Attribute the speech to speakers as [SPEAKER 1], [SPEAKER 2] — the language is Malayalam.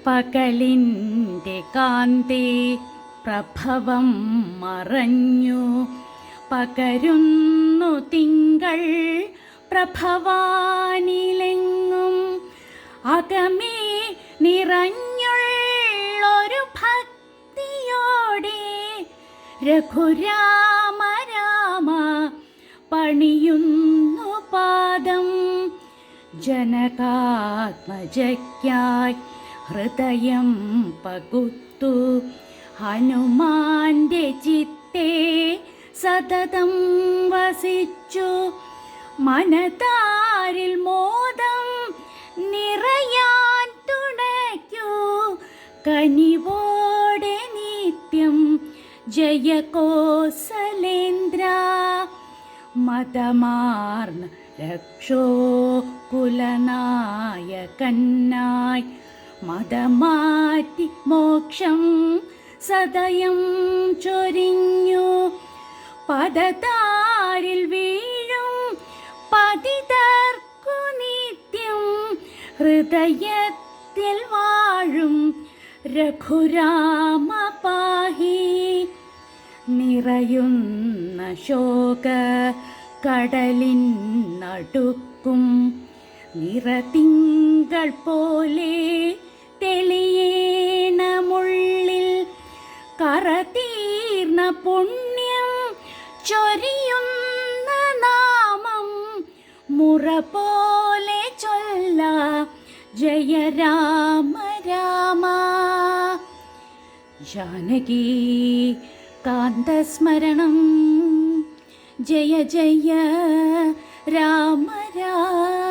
[SPEAKER 1] പകലിൻ്റെ കാന്തി പ്രഭവം മറഞ്ഞു, പകരുന്നു തിങ്കൾ പ്രഭവാനിലെങ്ങും. അകമേ നിറഞ്ഞുള്ളൊരു ഭക്തിയോടെ രഘുരാമ രാമ പണിയുന്നു പാദം. ജനകാത്മജയ്ക്കായി ഹൃദയം പകുത്തു, ഹനുമാന്റെ ചിത്തേ സതതം വസിച്ചു. മനതാരിൽ മോദം നിറയാൻ തുണയ്ക്കൂ, കനിവോടെ നിത്യം ജയ കോസലേന്ദ്ര. മതമാർന്ന രക്ഷോ കുലനായകനായി മതമാറ്റി മോക്ഷം സദയം ചൊരിഞ്ഞു. പദതാരിൽ വീഴും പതിതർക്കു നിത്യം ഹൃദയത്തിൽ വാഴും രഘുരാമ പാഹി. നിറയുന്ന ശോക കടലിനടുക്കും നിറതിങ്കൾ പോലെ തെളിയേണമുള്ളിൽ. കറതീർന്ന പുണ്യം ചൊരിയുന്ന നാമം മുറ പോലെ ചൊല്ല ജയ രാമ രാമ. ജാനകി കാന്തസ്മരണം ജയ ജയ രാമ രാമ.